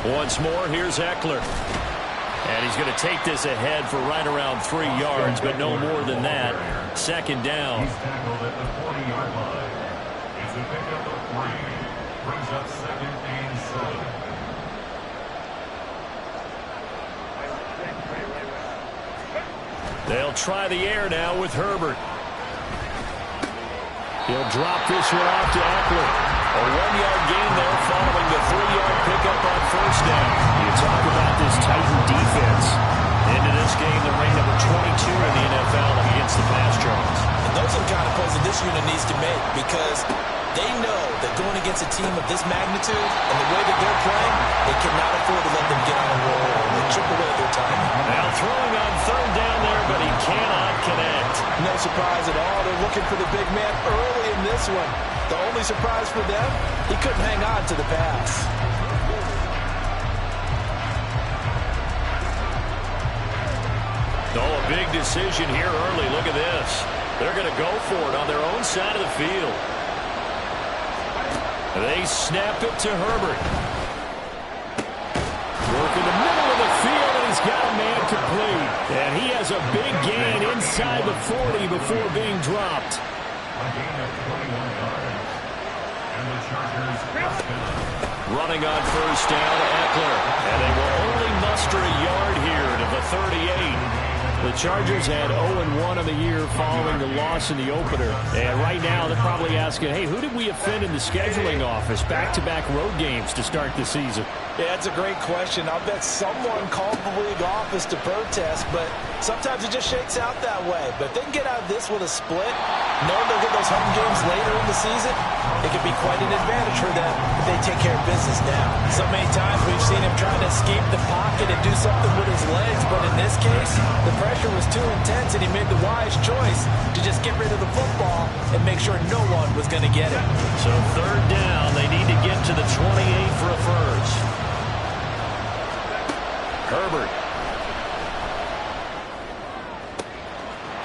Once more, here's Ekeler. And he's going to take this ahead for right around 3 yards, but no more than that. Second down. He's tackled at the 40-yard line. It's a pickup of 3. Brings up 2nd and 7. They'll try the air now with Herbert. He'll drop this one off to Ekeler. A 1-yard gain there following the 3-yard pickup on first down. You talk about this Titan defense. Into this game, they're ranked number 22 in the NFL against the pass yards. And those are the kind of plays that this unit needs to make because they know that going against a team of this magnitude and the way that they're playing, they cannot afford to let them get on a roll or chip away their timing. Now throwing on third down there, but he cannot connect. No surprise at all. They're looking for the big man early in this one. The only surprise for them, he couldn't hang on to the pass. Oh, a big decision here early. Look at this. They're going to go for it on their own side of the field. They snap it to Herbert. Work in the middle of the field, and he's got a man complete. And he has a big gain inside the 40 before being dropped. A gain of 21 yards. And the Chargers first down. Running on first down, Ekeler. And they will only muster a yard here to the 38. The Chargers had 0-1 on the year following the loss in the opener. And right now they're probably asking, hey, who did we offend in the scheduling office? Back-to-back road games to start the season. Yeah, that's a great question. I'll bet someone called the league office to protest, but sometimes it just shakes out that way. But if they can get out of this with a split, knowing they'll get those home games later in the season, it could be quite an advantage for them if they take care of business now. So many times we've seen him trying to escape the pocket and do something with his legs, but in this case, the pressure was too intense and he made the wise choice to just get rid of the football and make sure no one was going to get it. So third down, they need to get to the 28 for a first. Herbert.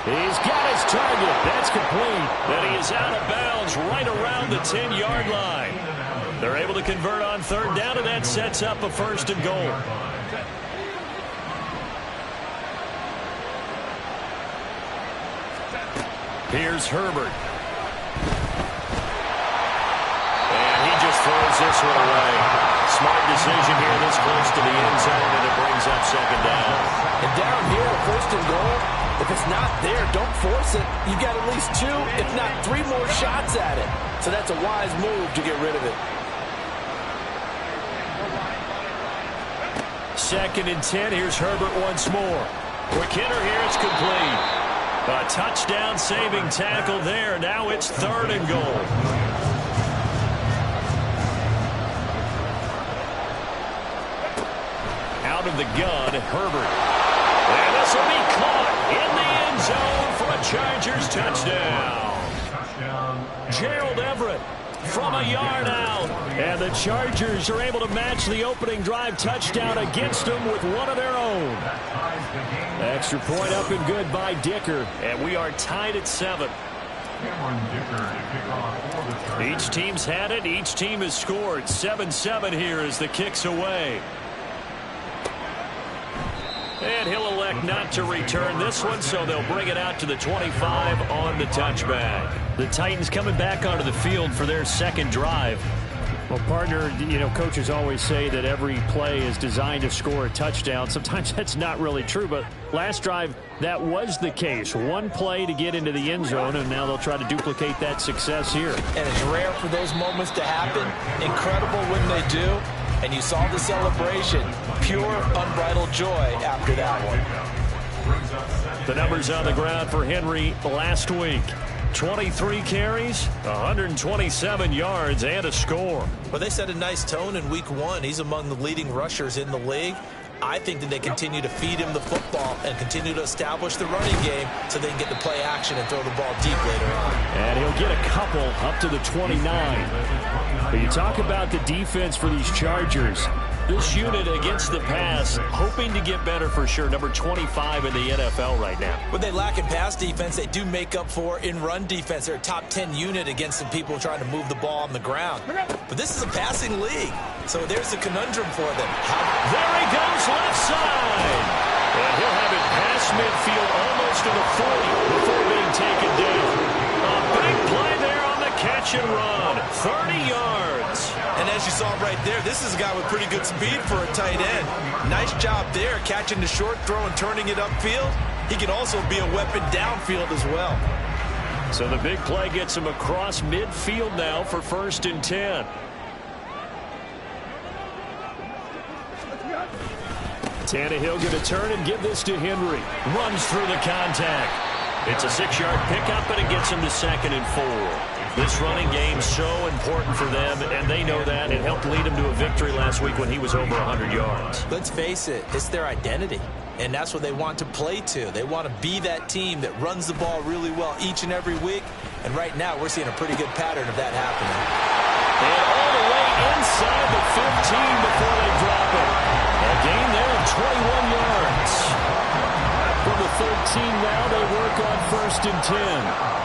He's got his target. That's complete. And he is out of bounds right around the 10-yard line. They're able to convert on third down, and that sets up a first and goal. Here's Herbert. And he just throws this one away. Smart decision here this close to the end zone, and it brings up second down. And down here, first and goal, if it's not there, don't force it. You've got at least 2, if not 3 more shots at it. So that's a wise move to get rid of it. Second and 10. Here's Herbert once more. Quick hitter here. It's complete. A touchdown-saving tackle there. Now it's third and goal. Out of the gun, Herbert. And this will be caught in the end zone for a Chargers touchdown. Gerald Everett from a yard out. And the Chargers are able to match the opening drive touchdown against them with one of their own. Extra point up and good by Dicker. And we are tied at 7. Each team's had it. Each team has scored. 7-7 here as the kick's away. And he'll elect not to return this one, so they'll bring it out to the 25 on the touchback. The Titans coming back onto the field for their second drive. Well, partner, you know, coaches always say that every play is designed to score a touchdown. Sometimes that's not really true, but last drive, that was the case. One play to get into the end zone, and now they'll try to duplicate that success here. And it's rare for those moments to happen. Incredible when they do. And you saw the celebration. Pure, unbridled joy after that one. The numbers on the ground for Henry last week. 23 carries, 127 yards, and a score. Well, they set a nice tone in week 1. He's among the leading rushers in the league. I think that they continue to feed him the football and continue to establish the running game so they can get the play action and throw the ball deep later on. And he'll get a couple up to the 29. But you talk about the defense for these Chargers. This unit against the pass, hoping to get better for sure. Number 25 in the NFL right now. When they lack in pass defense, they do make up for in run defense. They're a top 10 unit against some people trying to move the ball on the ground. But this is a passing league, so there's a conundrum for them. There he goes, left side. And he'll have it past midfield, almost to the 40 before being taken down. A big play there on the catch and run. 30 yards. And as you saw right there, this is a guy with pretty good speed for a tight end. Nice job there, catching the short throw and turning it upfield. He can also be a weapon downfield as well. So the big play gets him across midfield now for 1st and 10. Tannehill going to turn and give this to Henry. Runs through the contact. It's a 6-yard pickup, and it gets him to 2nd and 4. This running game so important for them, and they know that. It helped lead them to a victory last week when he was over 100 yards. Let's face it, it's their identity, and that's what they want to play to. They want to be that team that runs the ball really well each and every week, and right now we're seeing a pretty good pattern of that happening. And all the way inside the 15 before they drop it. A gain there of 21 yards. From the 13 now, they work on 1st and 10.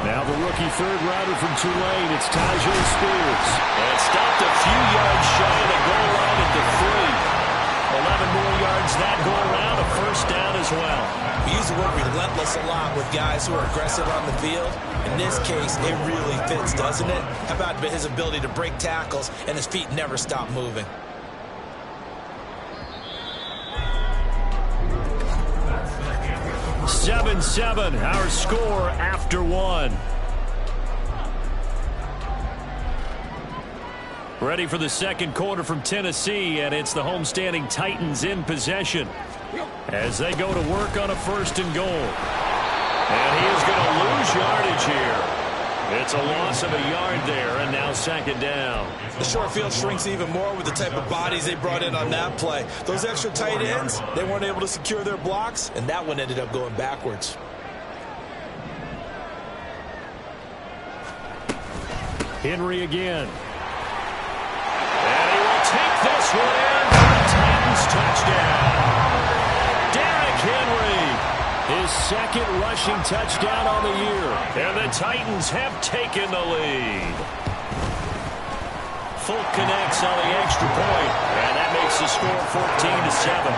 Now the rookie third-rounder from Tulane, it's Tyjae Spears. And stopped a few yards shy of the goal line at the 3. 11 more yards that go around, a 1st down as well. We use the word relentless a lot with guys who are aggressive on the field. In this case, it really fits, doesn't it? How about his ability to break tackles and his feet never stop moving? Seven, our score after 1. Ready for the second quarter from Tennessee, and it's the homestanding Titans in possession as they go to work on a 1st and goal. And he is going to lose yardage here. It's a loss of a yard there, and now 2nd down. The short field shrinks even more with the type of bodies they brought in on that play. Those extra tight ends, they weren't able to secure their blocks, and that one ended up going backwards. Henry again. And he will take this one in for the Titans touchdown. Derrick Henry, his 2nd rushing touchdown on the year. And the Titans have taken the lead. Fulk connects on the extra point, and that makes the score 14-7.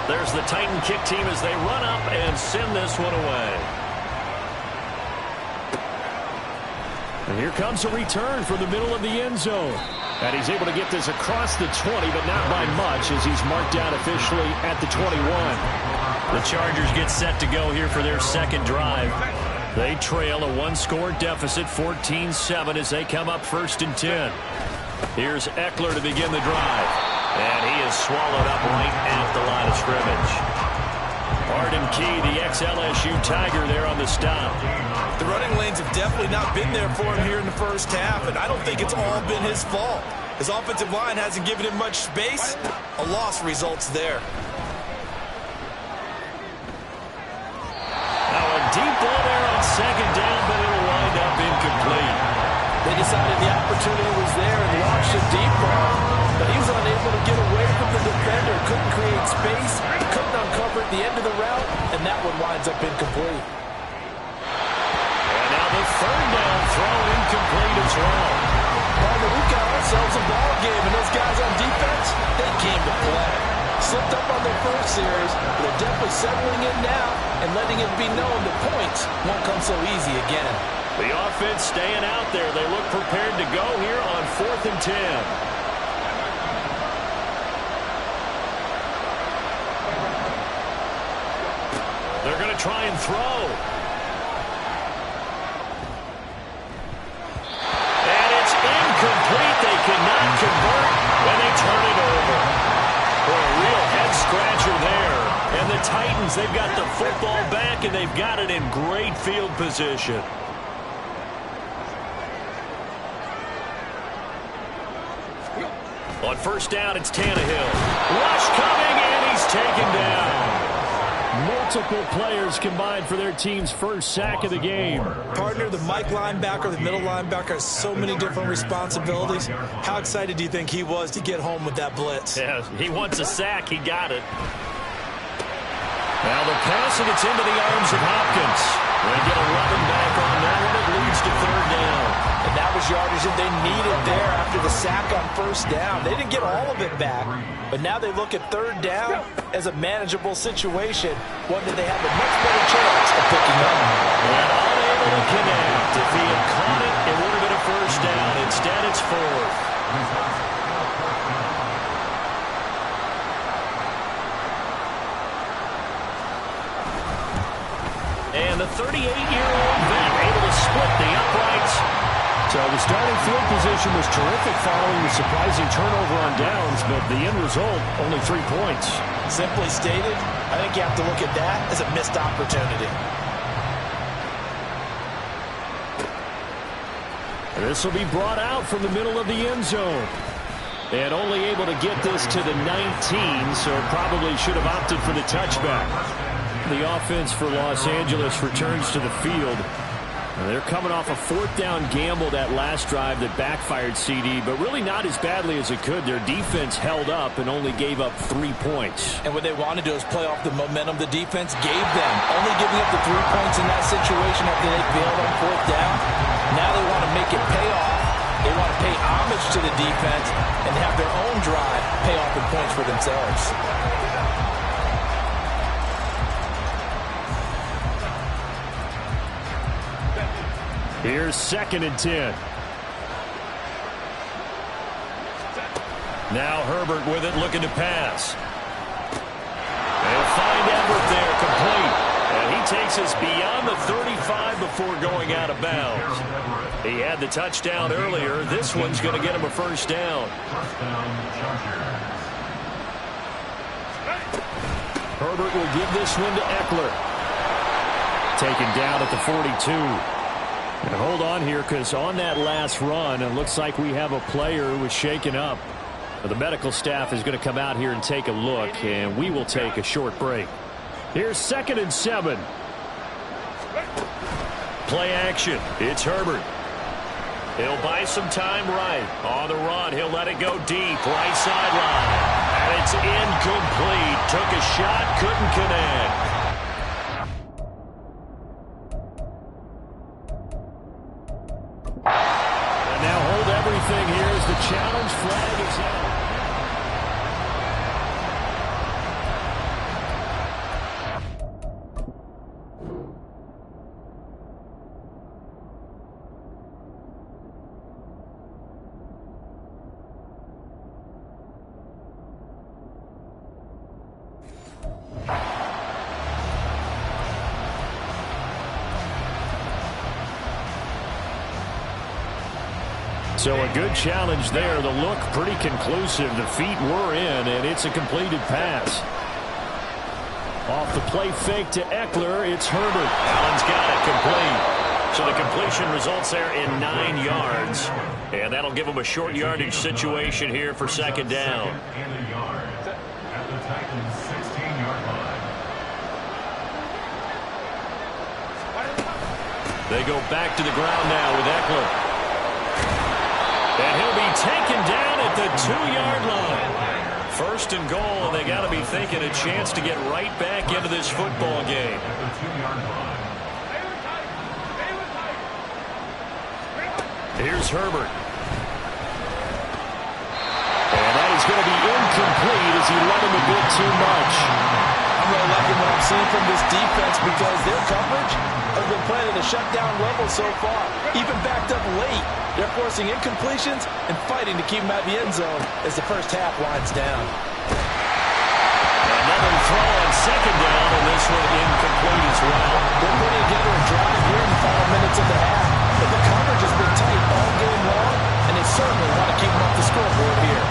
There's the Titan kick team as they run up and send this one away. And here comes a return from the middle of the end zone. And he's able to get this across the 20, but not by much as he's marked down officially at the 21. The Chargers get set to go here for their 2nd drive. They trail a 1-score deficit, 14-7, as they come up 1st and 10. Here's Eckler to begin the drive. And he is swallowed up right at the line of scrimmage. Arden Key, the ex-LSU Tiger, there on the stop. The running lanes have definitely not been there for him here in the 1st half, and I don't think it's all been his fault. His offensive line hasn't given him much space. A loss results there. Now a deep ball there on 2nd down, but it'll wind up incomplete. They decided the opportunity was there and launched a deep ball, but he was unable to get away from the defender, couldn't create space, couldn't uncover at the end of the route, and that one winds up incomplete. And now the 3rd down throw incomplete as well. We've got ourselves a ball game, and those guys on defense, they came to play. Slipped up on their 1st series, but they're definitely settling in now and letting it be known the points won't come so easy again. The offense staying out there. They look prepared to go here on 4th and 10. They're going to try and throw. And it's incomplete. They cannot convert when they turn it over. For a real head-scratcher there. And the Titans, they've got the football back, and they've got it in great field position. On 1st down, it's Tannehill. Rush coming, and he's taken down. Multiple players combined for their team's first sack of the game. Partner, the Mike linebacker, the middle linebacker has so many different responsibilities. How excited do you think he was to get home with that blitz? Yeah, he wants a sack. He got it. Now the pass, and it's into the arms of Hopkins. They get 11 back on that one. It leads to third down. And that was yardage that they needed there after the sack on first down. They didn't get all of it back, but now they look at third down as a manageable situation, one that they have a much better chance of picking up. And unable to connect. If he had caught it, it would have been a first down. Instead, it's fourth. And the 38-year-old vet able to split the uprights. So the starting field position was terrific following the surprising turnover on downs, but the end result, only 3 points. Simply stated, I think you have to look at that as a missed opportunity. This will be brought out from the middle of the end zone. And only able to get this to the 19, so probably should have opted for the touchback. The offense for Los Angeles returns to the field. They're coming off a fourth down gamble that last drive that backfired CD, but really not as badly as it could. Their defense held up and only gave up 3 points. And what they want to do is play off the momentum the defense gave them. Only giving up the 3 points in that situation after they failed on fourth down. Now they want to make it pay off. They want to pay homage to the defense and have their own drive pay off in points for themselves. Here's 2nd and 10. Now Herbert with it, looking to pass. They'll find Everett there, complete. And he takes us beyond the 35 before going out of bounds. He had the touchdown earlier. This one's going to get him a first down. Herbert will give this one to Eckler. Taken down at the 42. And hold on here, because on that last run, it looks like we have a player who was shaken up. The medical staff is going to come out here and take a look, and we will take a short break. Here's 2nd and 7. Play action. It's Herbert. He'll buy some time right. On the run, he'll let it go deep. Right sideline. And it's incomplete. Took a shot, couldn't connect. Everything here as the challenge flag is out. So a good challenge there. The look pretty conclusive. The feet were in, and it's a completed pass. Off the play fake to Eckler, it's Herbert. Allen's got it complete. So the completion results there in 9 yards. And that'll give him a short yardage situation here for 2nd down. At the Titans' 16-yard line. They go back to the ground now with Eckler. And he'll be taken down at the 2-yard line. 1st and goal, and they got to be thinking a chance to get right back into this football game. At the 2-yard line. Here's Herbert. And that is going to be incomplete as he let him a bit too much. I'm really liking what I'm seeing from this defense because their coverage has been playing at a shutdown level so far. Even backed up late. They're forcing incompletions and fighting to keep them out of the end zone as the first half winds down. Another throw on 2nd down, and this one incomplete as well. They're putting together a drive here in the final minutes of the half. But the coverage has been tight all game long, and they certainly want to keep them off the scoreboard here.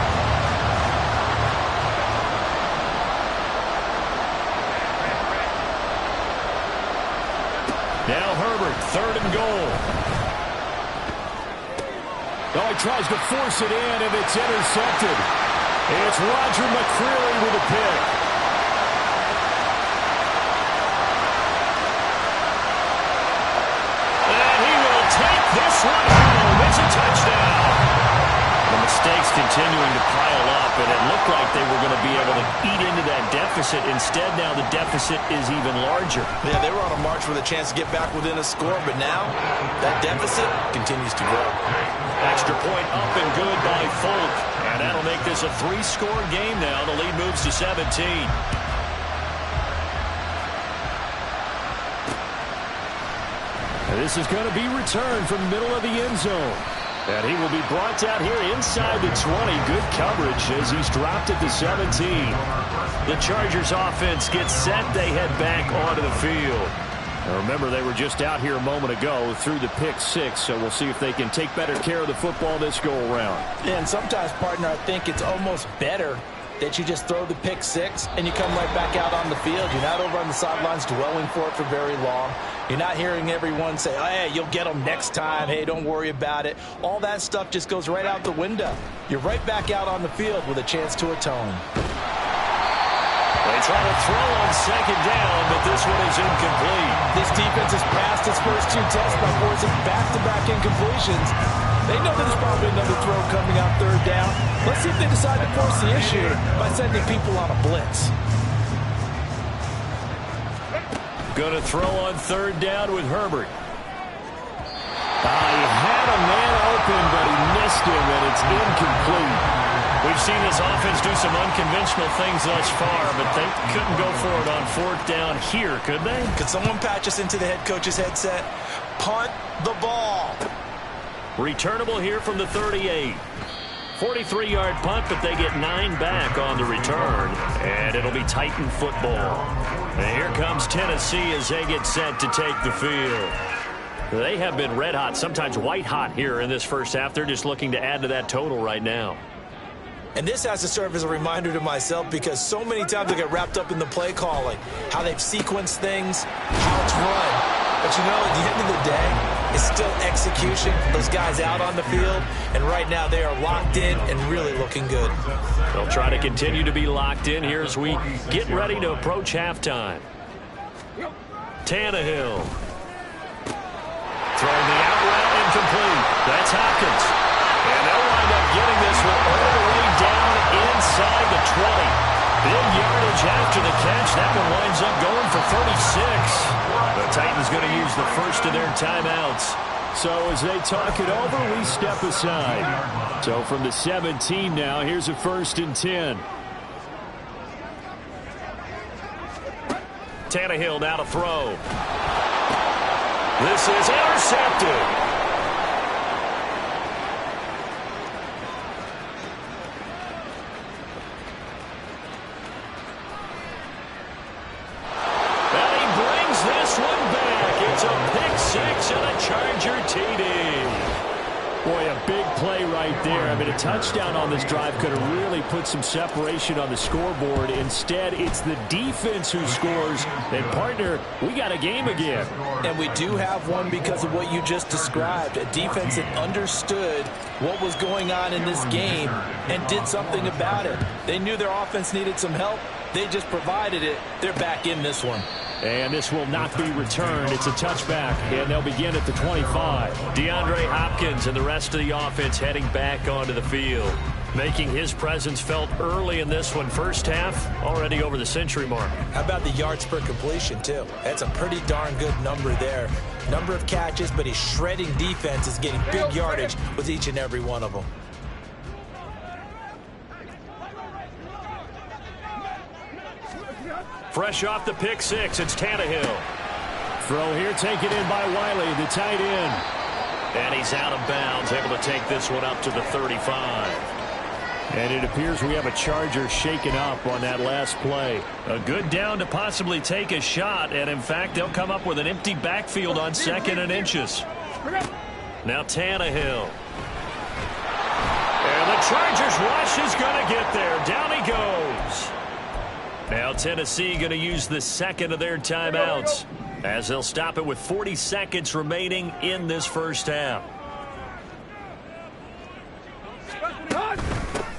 Now Herbert, 3rd and goal. Oh, he tries to force it in, and it's intercepted. It's Roger McCreary with a pick. continuing to pile up, and it looked like they were going to be able to eat into that deficit. Instead, now the deficit is even larger. Yeah, they were on a march with a chance to get back within a score, but now that deficit continues to grow. Extra point up and good by Folk, and that'll make this a 3-score game now. The lead moves to 17. This is going to be returned from the middle of the end zone. And he will be brought out here inside the 20. Good coverage as he's dropped at the 17. The Chargers offense gets set. They head back onto the field. Now remember, they were just out here a moment ago through the pick 6, so we'll see if they can take better care of the football this go-around. And sometimes, partner, I think it's almost better that you just throw the pick 6 and you come right back out on the field. You're not over on the sidelines dwelling for it for very long. You're not hearing everyone say, oh, hey, you'll get them next time. Hey, don't worry about it. All that stuff just goes right out the window. You're right back out on the field with a chance to atone. They try to throw on second down, but this one is incomplete. This defense has passed its first 2 tests by forcing back-to-back incompletions. They know there's probably another throw coming on third down. Let's see if they decide to force the issue by sending people on a blitz. Going to throw on third down with Herbert. He had a man open, but he missed him, and it's incomplete. We've seen this offense do some unconventional things thus far, but they couldn't go for it on fourth down here, could they? Could someone patch us into the head coach's headset? Punt the ball. Returnable here from the 38. 43-yard punt, but they get 9 back on the return. And it'll be Titan football. And here comes Tennessee as they get set to take the field. They have been red hot, sometimes white hot here in this first half. They're just looking to add to that total right now. And this has to serve as a reminder to myself because so many times I get wrapped up in the play calling, how they've sequenced things, how it's run. But you know, at the end of the day, it's still execution. Those guys out on the field, and right now they are locked in and really looking good. They'll try to continue to be locked in here as we get ready to approach halftime. Tannehill. Throwing the out route incomplete. That's Hopkins. And they'll wind up getting this one all the way down inside the 20. Big yardage after the catch. That one winds up going for 36. The Titans going to use the first of their timeouts. So as they talk it over, we step aside. So from the 17 now, here's a 1st and 10. Tannehill now to throw. This is intercepted. Boy, a big play right there. I mean, a touchdown on this drive could have really put some separation on the scoreboard. Instead, it's the defense who scores. And, partner, we got a game again. And we do have one because of what you just described. A defense that understood what was going on in this game and did something about it. They knew their offense needed some help. They just provided it. They're back in this one. And this will not be returned. It's a touchback, and they'll begin at the 25. DeAndre Hopkins and the rest of the offense heading back onto the field, making his presence felt early in this one. First half, already over the century mark. How about the yards per completion, too? That's a pretty darn good number there. Number of catches, but his shredding defense is getting big yardage with each and every one of them. Fresh off the pick 6, it's Tannehill. Throw here taken in by Wiley, the tight end. And he's out of bounds, able to take this one up to the 35. And it appears we have a Charger shaken up on that last play. A good down to possibly take a shot, and in fact, they'll come up with an empty backfield on 2nd and inches. Now Tannehill. And the Chargers rush is going to get there. Down he goes. Now Tennessee going to use the second of their timeouts as they'll stop it with 40 seconds remaining in this first half.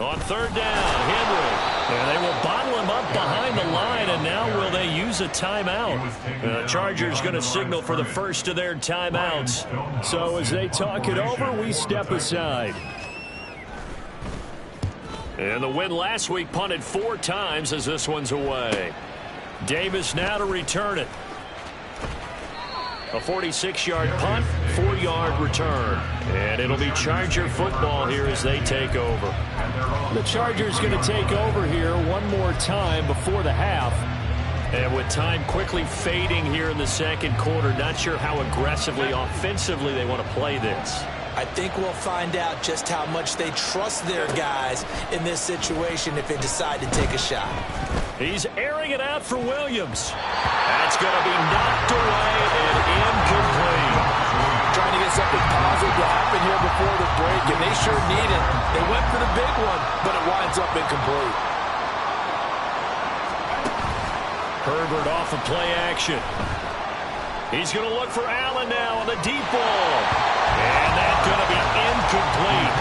On third down, Henry. And they will bottle him up behind the line, and now will they use a timeout? The Chargers going to signal for the first of their timeouts. So as they talk it over, we step aside. And the win last week punted 4 times as this one's away. Davis now to return it. A 46-yard punt, 4-yard return. And it'll be Charger football here as they take over. The Chargers going to take over here one more time before the half. And with time quickly fading here in the second quarter, not sure how aggressively, offensively they want to play this. I think we'll find out just how much they trust their guys in this situation if they decide to take a shot. He's airing it out for Williams. That's going to be knocked away and incomplete. Trying to get something positive to happen here before the break, and they sure need it. They went for the big one, but it winds up incomplete. Herbert off of play action. He's going to look for Allen now on the deep ball. And that's going to be incomplete.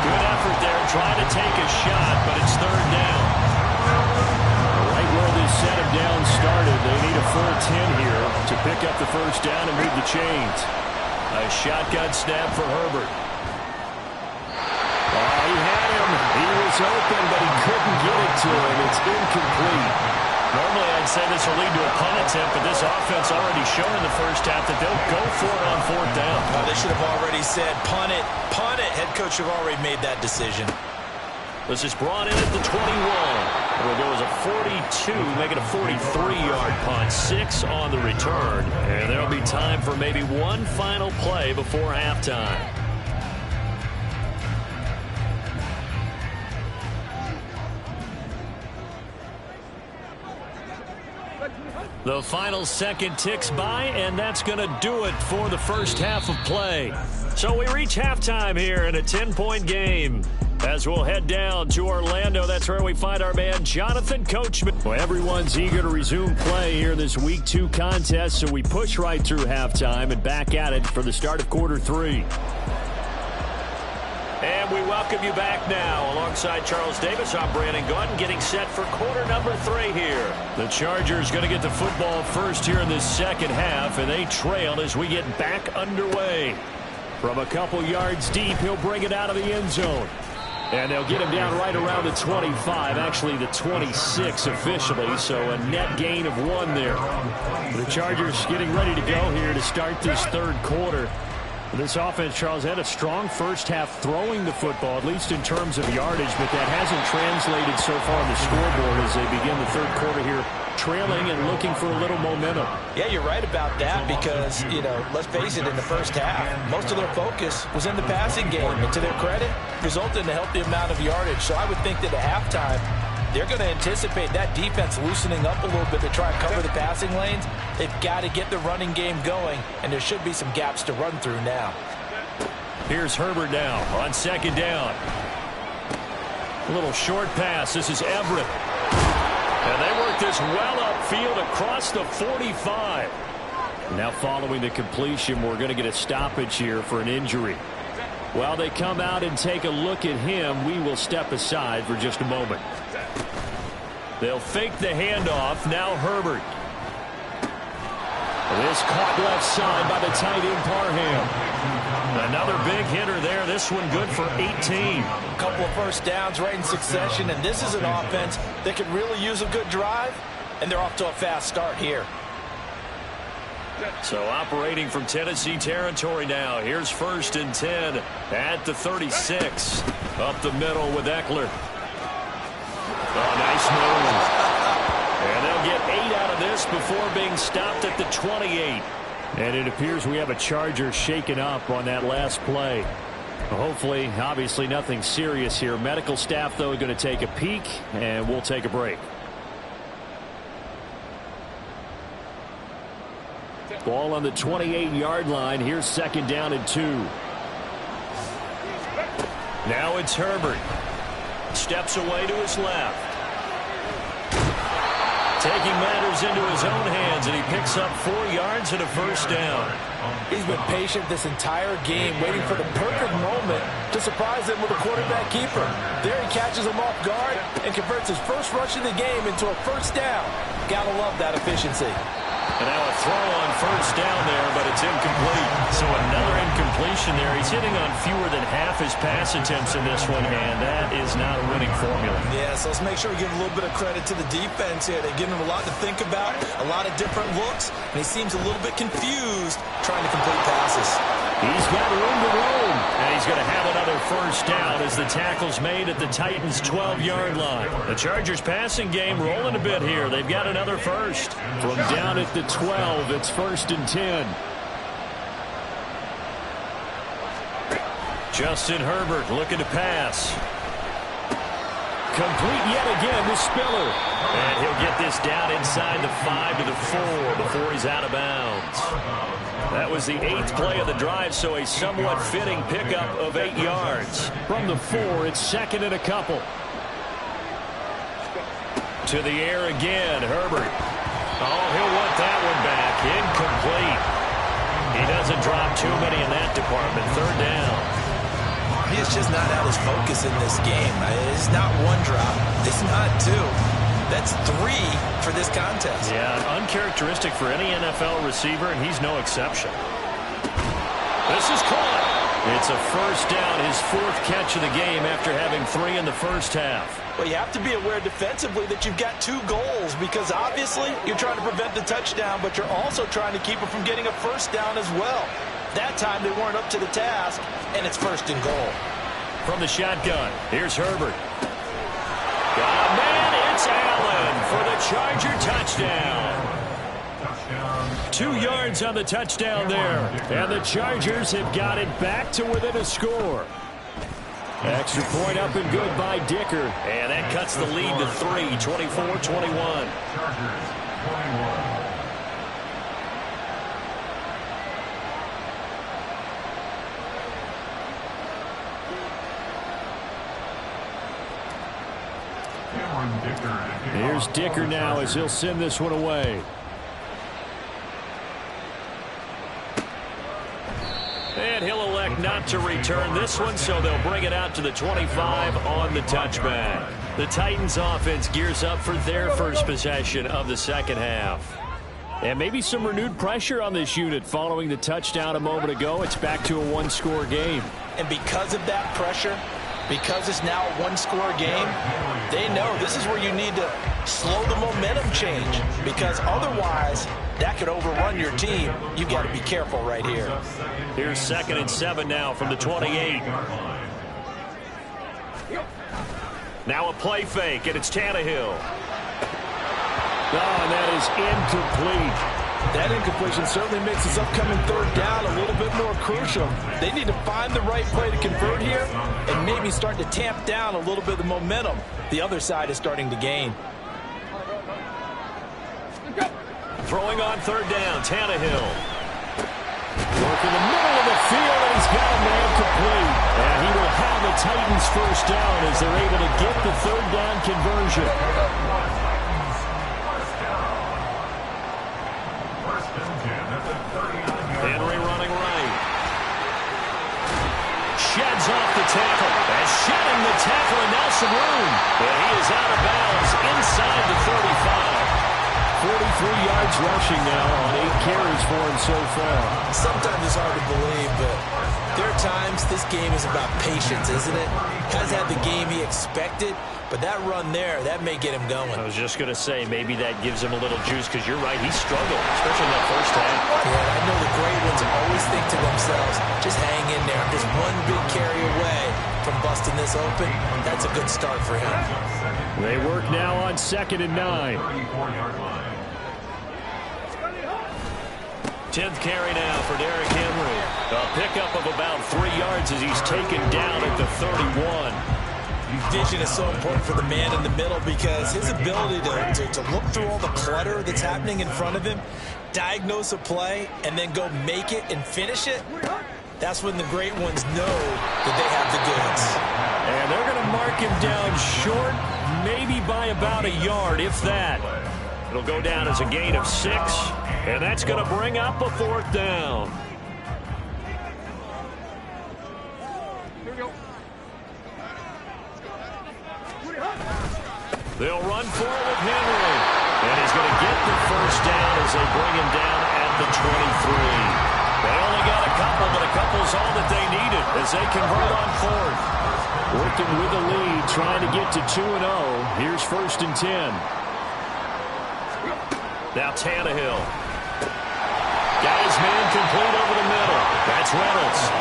Good effort there trying to take a shot, but it's third down. Right where this set of downs started, they need a full 10 here to pick up the first down and move the chains. A shotgun snap for Herbert. He had him. He was open, but he couldn't get it to him. It's incomplete. Normally, I'd say this will lead to a punt attempt, but this offense already shown in the first half that they'll go for it on fourth down. They should have already said, punt it, punt it. Head coach have already made that decision. This is brought in at the 21. It'll go as a 42, make it a 43-yard punt, 6 on the return. And there'll be time for maybe one final play before halftime. The final second ticks by, and that's going to do it for the first half of play. So we reach halftime here in a 10-point game. As we'll head down to Orlando, that's where we find our man Jonathan Coachman. Well, everyone's eager to resume play here in this Week 2 contest, so we push right through halftime and back at it for the start of quarter 3. And we welcome you back now. Alongside Charles Davis, I'm Brandon Gaudin, getting set for quarter number 3 here. The Chargers going to get the football first here in this second half, and they trail as we get back underway. From a couple yards deep, he'll bring it out of the end zone. And they'll get him down right around the 25, actually the 26 officially, so a net gain of 1 there. The Chargers getting ready to go here to start this third quarter. This offense, Charles, had a strong first half throwing the football, at least in terms of yardage, but that hasn't translated so far on the scoreboard as they begin the third quarter here, trailing and looking for a little momentum. Yeah, you're right about that because, let's face it, in the first half, most of their focus was in the passing game, and to their credit, resulted in a healthy amount of yardage. So I would think that at halftime, they're going to anticipate that defense loosening up a little bit to try and cover the passing lanes. They've got to get the running game going, and there should be some gaps to run through now. Here's Herbert now on second down. A little short pass. This is Everett. And they work this well upfield across the 45. Now following the completion, we're going to get a stoppage here for an injury. While they come out and take a look at him, we will step aside for just a moment. They'll fake the handoff. Now Herbert. This caught left side by the tight end Parham. Another big hitter there. This one good for 18. A couple of first downs right in succession, and this is an offense that could really use a good drive, and they're off to a fast start here. So operating from Tennessee territory now. Here's 1st and 10 at the 36. Up the middle with Eckler. Oh, nice move. And they'll get 8 out of this before being stopped at the 28. And it appears we have a Charger shaken up on that last play. Hopefully, obviously nothing serious here. Medical staff, though, going to take a peek, and we'll take a break. Ball on the 28-yard line. Here's 2nd down and 2. Now it's Herbert. Steps away to his left. Taking matters into his own hands, and he picks up 4 yards and a first down. He's been patient this entire game, waiting for the perfect moment to surprise them with a quarterback keeper. There he catches him off guard and converts his first rush of the game into a first down. Gotta love that efficiency. And now a throw on first down there, but it's incomplete. So another completion there. He's hitting on fewer than half his pass attempts in this one, and that is not a winning formula. Yeah, so let's make sure we give a little bit of credit to the defense here. They're giving him a lot to think about, a lot of different looks, and he seems a little bit confused trying to complete passes. He's got room to roam, and he's going to have another first down as the tackle's made at the Titans' 12-yard line. The Chargers' passing game rolling a bit here. They've got another first. From down at the 12, it's 1st and 10. Justin Herbert looking to pass. Complete yet again to Spiller. And he'll get this down inside the 5 to the 4 before he's out of bounds. That was the 8th play of the drive, so a somewhat fitting pickup of 8 yards. From the 4, it's 2nd and a couple. To the air again, Herbert. Oh, he'll want that one back. Incomplete. He doesn't drop too many in that department. 3rd down. He is just not out his focus in this game. It's not 1 drop. It's not 2. That's 3 for this contest. Yeah, uncharacteristic for any NFL receiver, and he's no exception. This is caught. It's a first down, his 4th catch of the game after having 3 in the first half. Well, you have to be aware defensively that you've got 2 goals because obviously you're trying to prevent the touchdown, but you're also trying to keep it from getting a first down as well. That time they weren't up to the task, and it's 1st and goal. From the shotgun, here's Herbert. Oh, man, it's Allen for the Charger touchdown. 2 yards on the touchdown there, and the Chargers have got it back to within a score. Extra point up and good by Dicker, and that cuts the lead to 3, 24-21. Chargers 21. Here's Dicker now as he'll send this one away. And he'll elect not to return this one, so they'll bring it out to the 25 on the touchback. The Titans offense gears up for their first possession of the second half. And maybe some renewed pressure on this unit following the touchdown a moment ago. It's back to a 1-score game. And because of that pressure, because it's now a 1-score game, they know this is where you need to slow the momentum change because otherwise that could overrun your team. You've got to be careful right here. Here's 2nd and 7 now from the 28. Now a play fake, and it's Tannehill. Oh, and that is incomplete. That incompletion certainly makes this upcoming 3rd down a little bit more crucial. They need to find the right play to convert here and maybe start to tamp down a little bit of the momentum the other side is starting to gain. Throwing on 3rd down, Tannehill. Working the middle of the field, and he's got a man complete. And he will have the Titans first down as they're able to get the 3rd down conversion. Henry running right. Sheds off the tackle. And shedding the tackle, and now some room. And he is out of bounds inside the 35. 43 yards rushing now on 8 carries for him so far. Sometimes it's hard to believe, but there are times this game is about patience, isn't it? Has had the game he expected, but that run there, that may get him going. I was just going to say, maybe that gives him a little juice, because you're right, he struggled, especially in that first half. Yeah, I know the great ones always think to themselves, just hang in there. I'm just one big carry away from busting this open. That's a good start for him. They work now on 2nd and 9. 10th carry now for Derrick Henry. A pickup of about 3 yards as he's taken down at the 31. Vision is so important for the man in the middle because his ability to look through all the clutter that's happening in front of him, diagnose a play, and then go make it and finish it, that's when the great ones know that they have the goods. And they're going to mark him down short, maybe by about a yard, if that. It'll go down as a gain of 6, and that's going to bring up a 4th down. They'll run for it with Henry. And he's going to get the first down as they bring him down at the 23. They only got a couple, but a couple's was all that they needed as they convert on fourth. Working with the lead, trying to get to 2-0. Here's 1st and 10. Now Tannehill. Got his man complete over the middle. That's Reynolds.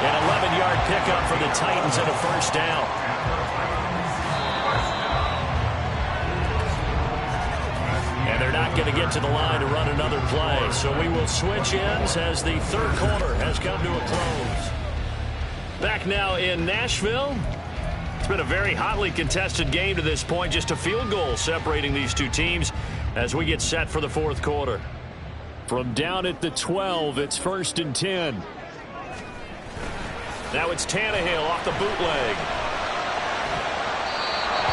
An 11-yard pickup for the Titans and a 1st down. And they're not going to get to the line to run another play. So we will switch ends as the 3rd quarter has come to a close. Back now in Nashville. It's been a very hotly contested game to this point. Just a field goal separating these two teams as we get set for the 4th quarter. From down at the 12, it's 1st and 10. Now it's Tannehill off the bootleg.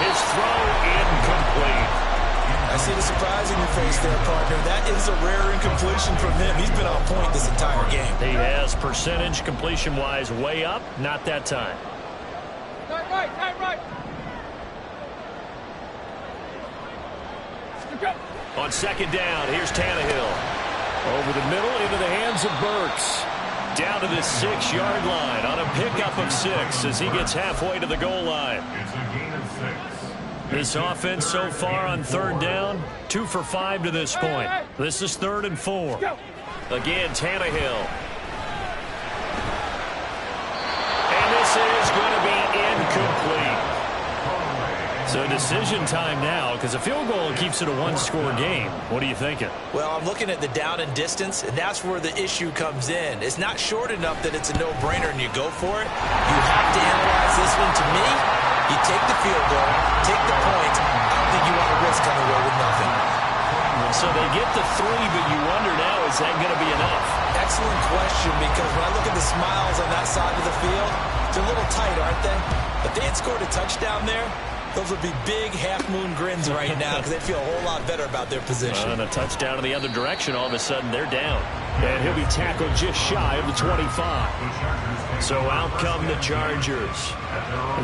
His throw incomplete. I see the surprise in your face there, partner. That is a rare incompletion from him. He's been on point this entire game. He has percentage completion-wise way up. Not that time. Right. On 2nd down, here's Tannehill. Over the middle into the hands of Burks. Down to the 6-yard line on a pickup of 6 as he gets halfway to the goal line. It's a gain of 6. This offense so far on 3rd down, 2 for 5 to this point. This is 3rd and 4. Again, Tannehill. And this is going to be incomplete. So decision time now because a field goal keeps it a 1-score game. What are you thinking? Well, I'm looking at the down and distance, and that's where the issue comes in. It's not short enough that it's a no-brainer and you go for it. You have to analyze this one. To me, you take the field goal, take the point. I don't think you want to risk coming away with nothing. So they get the 3, but you wonder now, is that going to be enough? Excellent question, because when I look at the smiles on that side of the field, they're a little tight, aren't they? If they had scored a touchdown there, those would be big half-moon grins right now because they'd feel a whole lot better about their position. And a touchdown in the other direction, all of a sudden they're down. And he'll be tackled just shy of the 25. So out come the Chargers.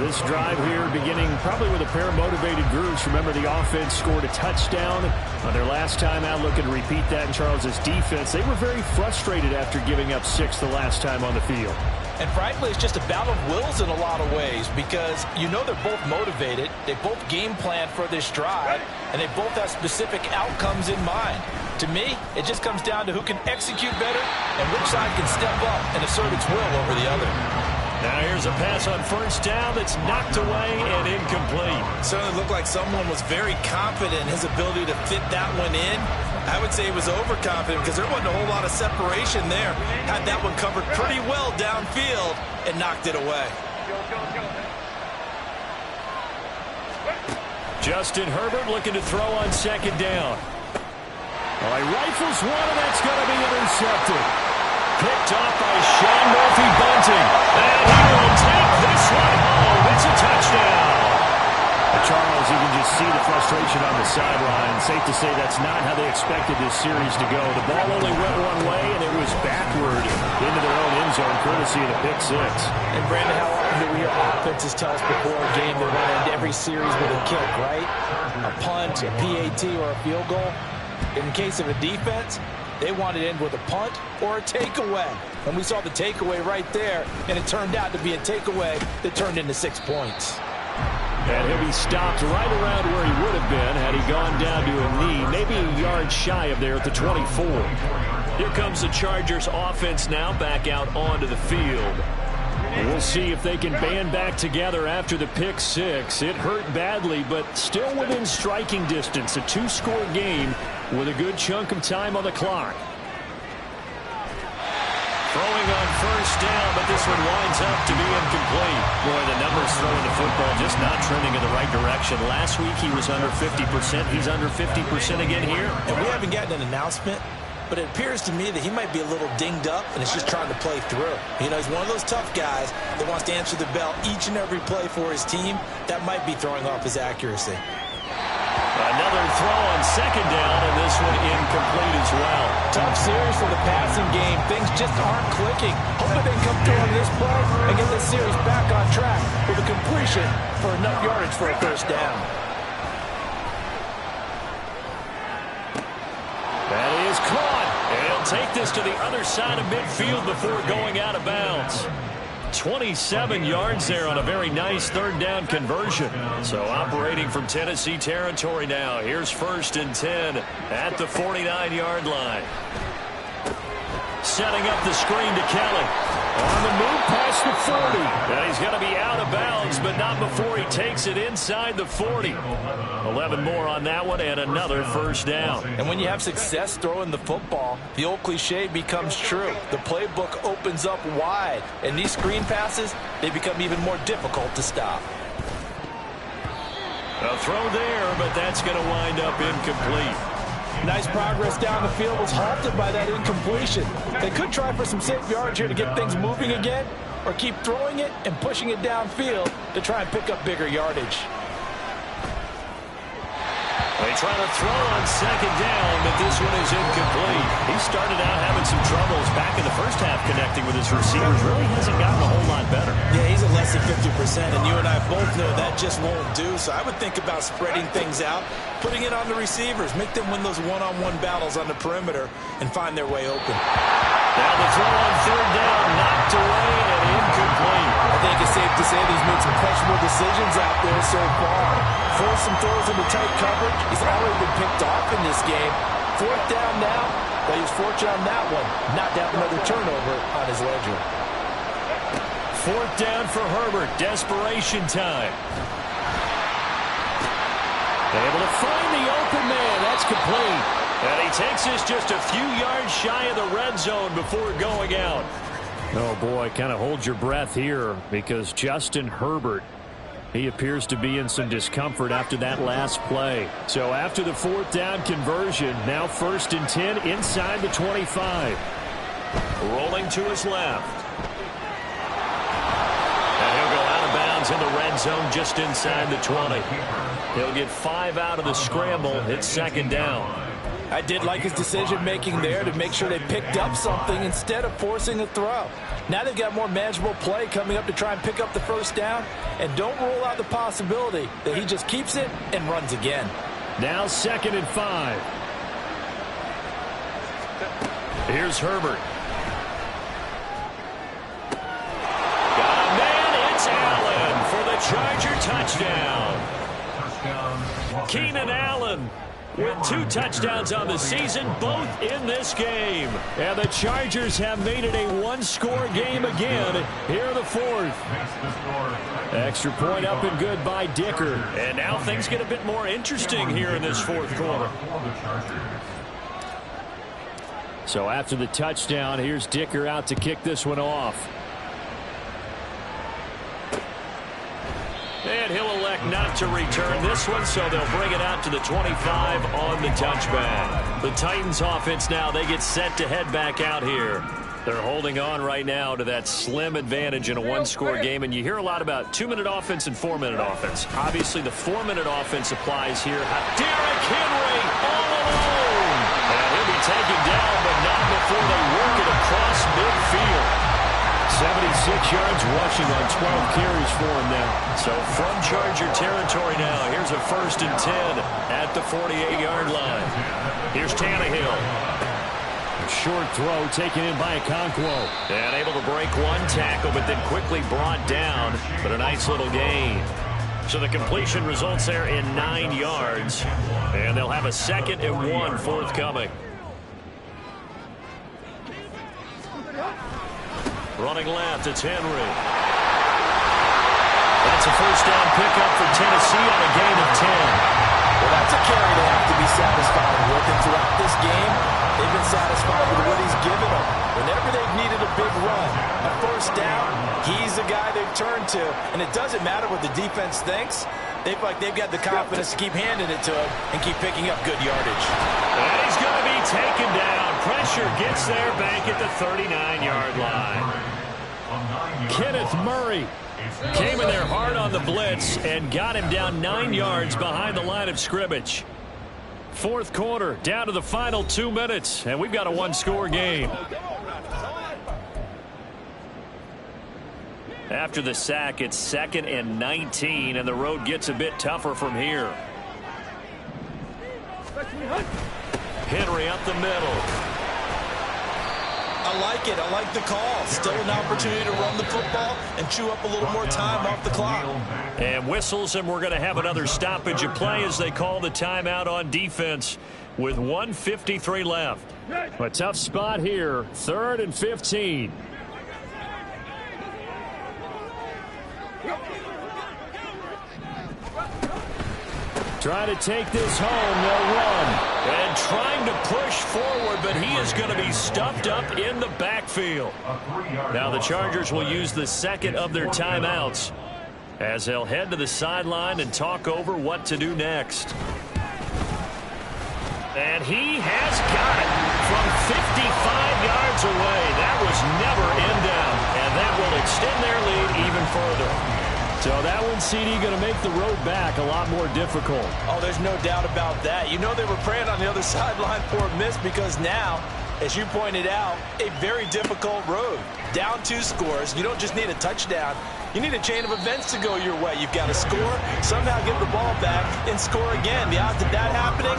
This drive here beginning probably with a pair of motivated groups. Remember, the offense scored a touchdown on their last time out. Looking to repeat that in Charles' defense. They were very frustrated after giving up 6 the last time on the field. And frankly, it's just a battle of wills in a lot of ways because you know they're both motivated. They both game plan for this drive, and they both have specific outcomes in mind. To me, it just comes down to who can execute better and which side can step up and assert its will over the other. Now here's a pass on 1st down that's knocked away and incomplete. Certainly looked like someone was very confident in his ability to fit that one in. I would say he was overconfident because there wasn't a whole lot of separation there. Had that one covered pretty well downfield and knocked it away. Justin Herbert looking to throw on 2nd down. All right, rifles one, and that's going to be intercepted. Picked off by Sean Murphy-Bunting. And he will take this one home. It's a touchdown. Charles, you can just see the frustration on the sideline. Safe to say that's not how they expected this series to go. The ball only went one way, and it was backward into their own end zone, courtesy of the pick 6. And, Brandon, how often do we hear offenses tell us before a game they want to end every series with a kick, right? A punt, a PAT, or a field goal. In case of a defense, they want to end with a punt or a takeaway. And we saw the takeaway right there, and it turned out to be a takeaway that turned into 6 points. And he'll be stopped right around where he would have been had he gone down to a knee, maybe a yard shy of there at the 24. Here comes the Chargers offense now back out onto the field. We'll see if they can band back together after the pick 6. It hurt badly, but still within striking distance. A 2-score game with a good chunk of time on the clock. Throwing on 1st down, but this one winds up to be incomplete. Boy, the numbers throwing the football just not trending in the right direction. Last week he was under 50%. He's under 50% again here. And we haven't gotten an announcement, but it appears to me that he might be a little dinged up and is just trying to play through. You know, he's one of those tough guys that wants to answer the bell each and every play for his team. That might be throwing off his accuracy. Another throw on 2nd down, and this one incomplete as well. Tough series for the passing game. Things just aren't clicking. Hoping they come through on this play and get this series back on track with a completion for enough yardage for a 1st down. That is caught, and they'll take this to the other side of midfield before going out of bounds. 27 yards there on a very nice third down conversion. So operating from Tennessee territory now. Here's 1st and 10 at the 49-yard line. Setting up the screen to Kelly. On the move past the 40. And he's going to be out of bounds, but not before he takes it inside the 40. 11 more on that one and another first down. And when you have success throwing the football, the old cliche becomes true. The playbook opens up wide, and these screen passes, they become even more difficult to stop. A throw there, but that's going to wind up incomplete. Nice progress down the field was halted by that incompletion. They could try for some safe yards here to get things moving again, or keep throwing it and pushing it downfield to try and pick up bigger yardage. They try to throw on 2nd down, but this one is incomplete. He started out having some troubles back in the first half connecting with his receivers. Really hasn't gotten a whole lot better. Yeah, he's at less than 50%, and you and I both know that just won't do. So I would think about spreading things out, putting it on the receivers, make them win those one-on-one battles on the perimeter, and find their way open. Now the throw on 3rd down, knocked away and incomplete. I think it's safe to say that he's made some questionable decisions out there so far. Forced some throws into tight coverage. He's already been picked off in this game. 4th down now, but he was fortunate on that one. Not down another turnover on his ledger. 4th down for Herbert. Desperation time. Able to find the open man. That's complete. And he takes this just a few yards shy of the red zone before going out. Oh, boy, kind of hold your breath here because Justin Herbert, he appears to be in some discomfort after that last play. So after the 4th down conversion, now 1st and 10 inside the 25. Rolling to his left. And he'll go out of bounds in the red zone just inside the 20. He'll get 5 out of the scramble. It's 2nd down. I did like his decision-making there to make sure they picked up something instead of forcing a throw. Now they've got more manageable play coming up to try and pick up the 1st down, and don't rule out the possibility that he just keeps it and runs again. Now 2nd and 5. Here's Herbert. Got a man, it's Allen for the Charger touchdown. Keenan Allen with 2 touchdowns on the season, both in this game. And the Chargers have made it a one-score game again here in the 4th. Extra point up and good by Dicker. And now things get a bit more interesting here in this 4th quarter. So after the touchdown, here's Dicker out to kick this one off. And he'll elect not to return this one, so they'll bring it out to the 25 on the touchback. The Titans offense now, they get set to head back out here. They're holding on right now to that slim advantage in a one-score game, and you hear a lot about 2-minute offense and 4-minute offense. Obviously, the 4-minute offense applies here. Derrick Henry all alone. And he'll be taken down, but not before they work it across midfield. 76 yards rushing on 12 carries for him now. So from Charger territory now, here's a 1st and 10 at the 48-yard line. Here's Tannehill. A short throw taken in by Okonkwo. And able to break one tackle, but then quickly brought down. But a nice little gain. So the completion results there in 9 yards. And they'll have a 2nd and 1 forthcoming. Running left, it's Henry. That's a 1st down pickup for Tennessee on a gain of 10. Well, that's a carry they have to be satisfied with. And throughout this game, they've been satisfied with what he's given them. Whenever they've needed a big run, a 1st down, he's the guy they've turned to. And it doesn't matter what the defense thinks. They feel like they've got the confidence to keep handing it to him and keep picking up good yardage. And he's going to be taken down. Pressure gets there back at the 39-yard line. Kenneth Murray came in there hard on the blitz and got him down 9 yards behind the line of scrimmage. 4th quarter, down to the final 2 minutes, and we've got a one-score game. After the sack, it's 2nd and 19, and the road gets a bit tougher from here. Henry up the middle. I like it. I like the call. Still an opportunity to run the football and chew up a little more time off the clock. And whistles, and we're going to have another stoppage of play as they call the timeout on defense with 1:53 left. A tough spot here, 3rd and 15. Trying to take this home, they'll run. And trying to push forward, but he is going to be stuffed up in the backfield. Now the Chargers will use the second of their timeouts as they'll head to the sideline and talk over what to do next. And he has got it from 55 yards away. That was never in down, and that will extend their lead even further. So that one, CD, going to make the road back a lot more difficult. Oh, there's no doubt about that. You know they were praying on the other sideline for a miss because now, as you pointed out, a very difficult road. Down 2 scores. You don't just need a touchdown. You need a chain of events to go your way. You've got to score, somehow get the ball back, and score again. The odds of that happening,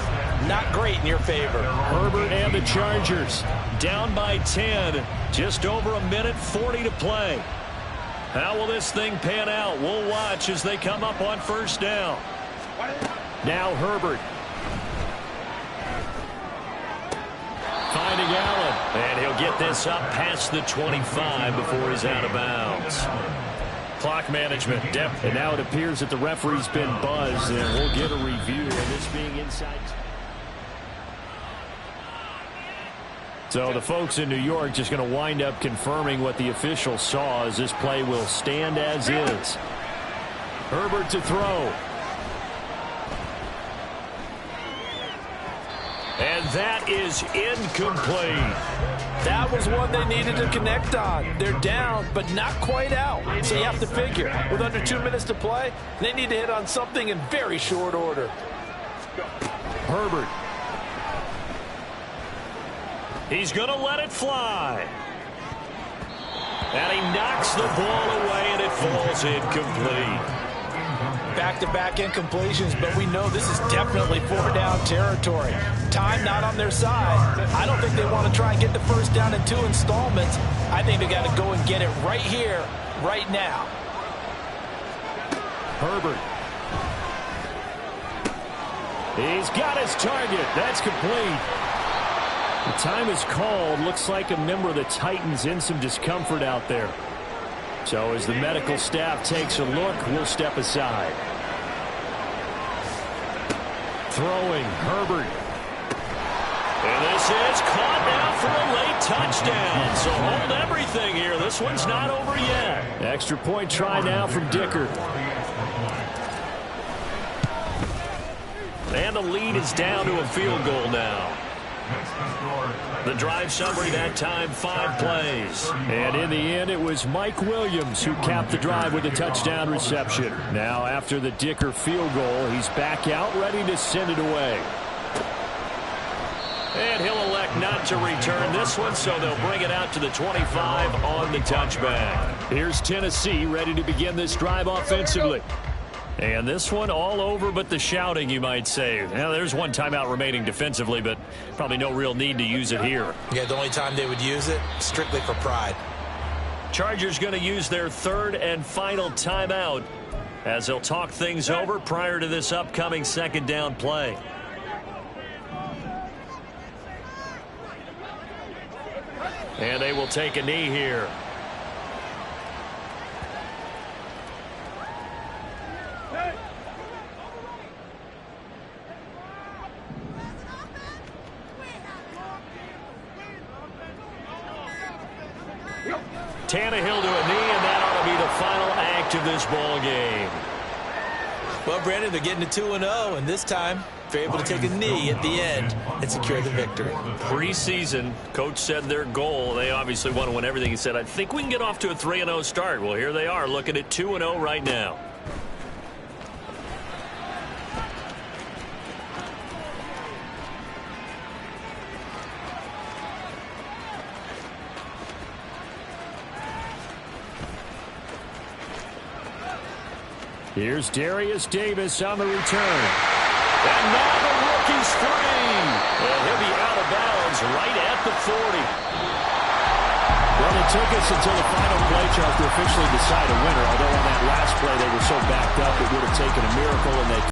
not great in your favor. Herbert and the Chargers down by 10. Just over 1:40 to play. How will this thing pan out? We'll watch as they come up on first down. Now Herbert. Finding Allen. And he'll get this up past the 25 before he's out of bounds. Clock management, depth. And now it appears that the referee's been buzzed, and we'll get a review of this being inside. So the folks in New York just going to wind up confirming what the official saw as this play will stand as is. Herbert to throw. And that is incomplete. That was one they needed to connect on. They're down, but not quite out. So you have to figure, with under 2 minutes to play, they need to hit on something in very short order. Herbert. He's going to let it fly. And he knocks the ball away, and it falls incomplete. Back-to-back incompletions, but we know this is definitely 4-down territory. Time not on their side. I don't think they want to try and get the first down in 2 installments. I think they got to go and get it right here, right now. Herbert. He's got his target. That's complete. The time is called. Looks like a member of the Titans in some discomfort out there. So as the medical staff takes a look, we'll step aside. Throwing, Herbert. And this is caught now for a late touchdown. So hold everything here. This one's not over yet. Extra point try now from Dicker. And the lead is down to a field goal now. The drive summary that time, 5 plays. And in the end, it was Mike Williams who capped the drive with a touchdown reception. Now, after the Dicker field goal, he's back out, ready to send it away. And he'll elect not to return this one, so they'll bring it out to the 25 on the touchback. Here's Tennessee ready to begin this drive offensively. And this one all over but the shouting, you might say. Now, there's one timeout remaining defensively, but probably no real need to use it here. Yeah, the only time they would use it, strictly for pride. Chargers going to use their 3rd and final timeout as they'll talk things over prior to this upcoming 2nd down play. And they will take a knee here. Tannehill to a knee, and that ought to be the final act of this ball game. Well, Brandon, they're getting to 2-0, and this time they're able to take a knee at the end and secure the victory. Preseason, coach said their goal, they obviously want to win everything. He said, I think we can get off to a 3-0 start. Well, here they are, looking at 2-0 right now. Here's Darius Davis on the return. And now the rookie's free. And he'll be out of bounds right at the 40. it took us until the final play, Charles, to officially decide a winner, although on that last play they were so backed up it would have taken a miracle, and they